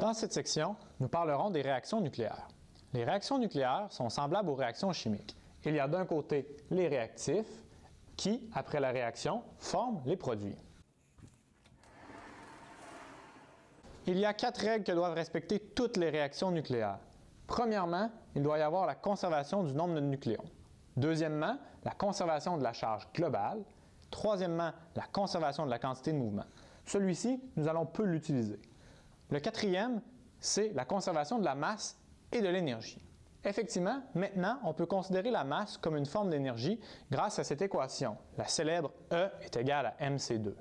Dans cette section, nous parlerons des réactions nucléaires. Les réactions nucléaires sont semblables aux réactions chimiques. Il y a d'un côté les réactifs qui, après la réaction, forment les produits. Il y a 4 règles que doivent respecter toutes les réactions nucléaires. Premièrement, il doit y avoir la conservation du nombre de nucléons. Deuxièmement, la conservation de la charge globale. Troisièmement, la conservation de la quantité de mouvement. Celui-ci, nous allons peu l'utiliser. Le quatrième, c'est la conservation de la masse et de l'énergie. Effectivement, maintenant, on peut considérer la masse comme une forme d'énergie grâce à cette équation. La célèbre E est égale à mc2.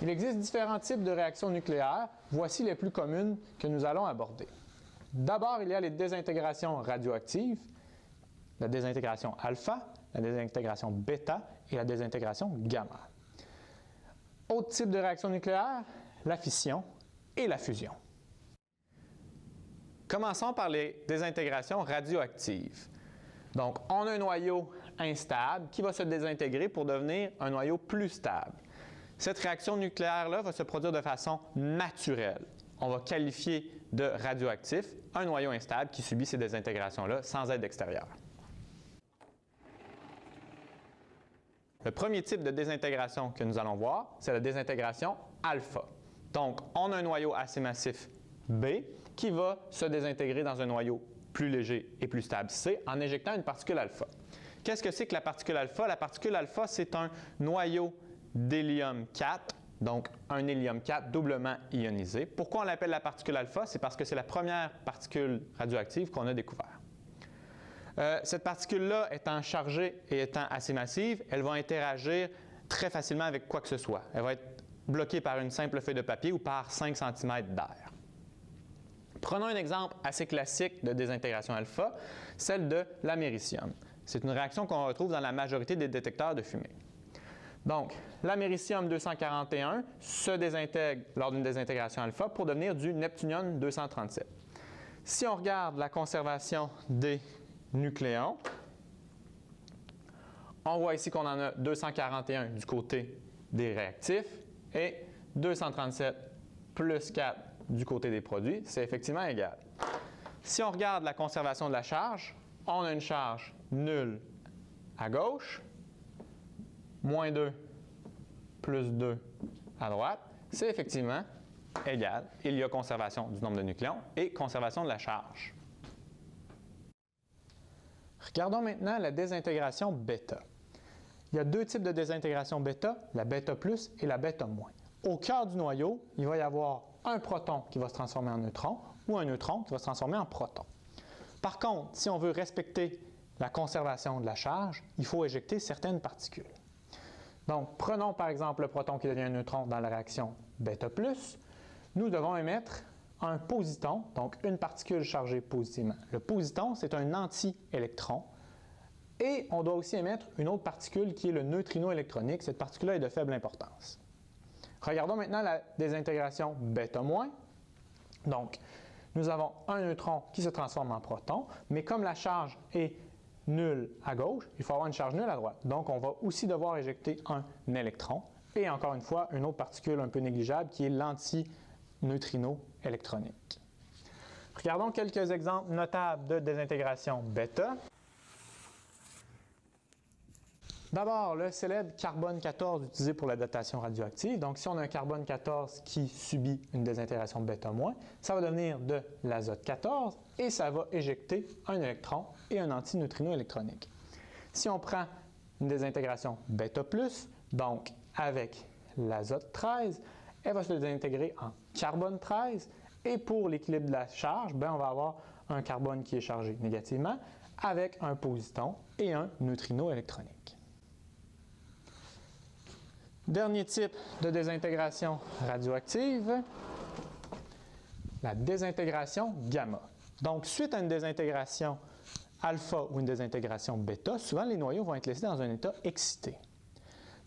Il existe différents types de réactions nucléaires. Voici les plus communes que nous allons aborder. D'abord, il y a les désintégrations radioactives, la désintégration alpha, la désintégration bêta et la désintégration gamma. Autre type de réaction nucléaire, la fission et la fusion. Commençons par les désintégrations radioactives. Donc, on a un noyau instable qui va se désintégrer pour devenir un noyau plus stable. Cette réaction nucléaire-là va se produire de façon naturelle. On va qualifier de radioactif un noyau instable qui subit ces désintégrations-là sans aide extérieure. Le premier type de désintégration que nous allons voir, c'est la désintégration alpha. Donc, on a un noyau assez massif B qui va se désintégrer dans un noyau plus léger et plus stable C en éjectant une particule alpha. Qu'est-ce que c'est que la particule alpha? La particule alpha, c'est un noyau d'hélium 4, donc un hélium 4 doublement ionisé. Pourquoi on l'appelle la particule alpha? C'est parce que c'est la première particule radioactive qu'on a découverte. Cette particule-là étant chargée et étant assez massive, elle va interagir très facilement avec quoi que ce soit. Elle va être bloquée par une simple feuille de papier ou par 5 cm d'air. Prenons un exemple assez classique de désintégration alpha, celle de l'américium. C'est une réaction qu'on retrouve dans la majorité des détecteurs de fumée. Donc, l'américium 241 se désintègre lors d'une désintégration alpha pour devenir du neptunium 237. Si on regarde la conservation des nucléons, on voit ici qu'on en a 241 du côté des réactifs et 237 plus 4 du côté des produits, c'est effectivement égal. Si on regarde la conservation de la charge, on a une charge nulle à gauche, moins 2 plus 2 à droite, c'est effectivement égal. Il y a conservation du nombre de nucléons et conservation de la charge. Regardons maintenant la désintégration bêta. Il y a 2 types de désintégration bêta, la bêta plus et la bêta moins. Au cœur du noyau, il va y avoir un proton qui va se transformer en neutron ou un neutron qui va se transformer en proton. Par contre, si on veut respecter la conservation de la charge, il faut éjecter certaines particules. Donc, prenons par exemple le proton qui devient un neutron dans la réaction bêta+. Nous devons émettre un positon, donc une particule chargée positivement. Le positon, c'est un anti-électron. Et on doit aussi émettre une autre particule qui est le neutrino électronique. Cette particule-là est de faible importance. Regardons maintenant la désintégration bêta-. Donc, nous avons un neutron qui se transforme en proton, mais comme la charge est nulle à gauche, il faut avoir une charge nulle à droite. Donc, on va aussi devoir éjecter un électron et encore une fois, une autre particule un peu négligeable qui est l'anti-neutrino électronique. Regardons quelques exemples notables de désintégration bêta. D'abord, le célèbre carbone 14 utilisé pour la datation radioactive. Donc, si on a un carbone 14 qui subit une désintégration bêta-, ça va devenir de l'azote 14 et ça va éjecter un électron et un antineutrino électronique. Si on prend une désintégration bêta+, donc avec l'azote 13, elle va se désintégrer en carbone 13 et pour l'équilibre de la charge, on va avoir un carbone qui est chargé négativement avec un positon et un neutrino électronique. Dernier type de désintégration radioactive, la désintégration gamma. Donc, suite à une désintégration alpha ou une désintégration bêta, souvent les noyaux vont être laissés dans un état excité.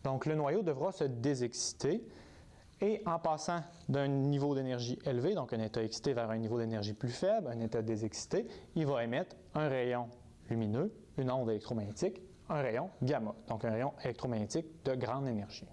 Donc, le noyau devra se désexciter et en passant d'un niveau d'énergie élevé, donc un état excité vers un niveau d'énergie plus faible, un état désexcité, il va émettre un rayon lumineux, une onde électromagnétique, un rayon gamma, donc un rayon électromagnétique de grande énergie.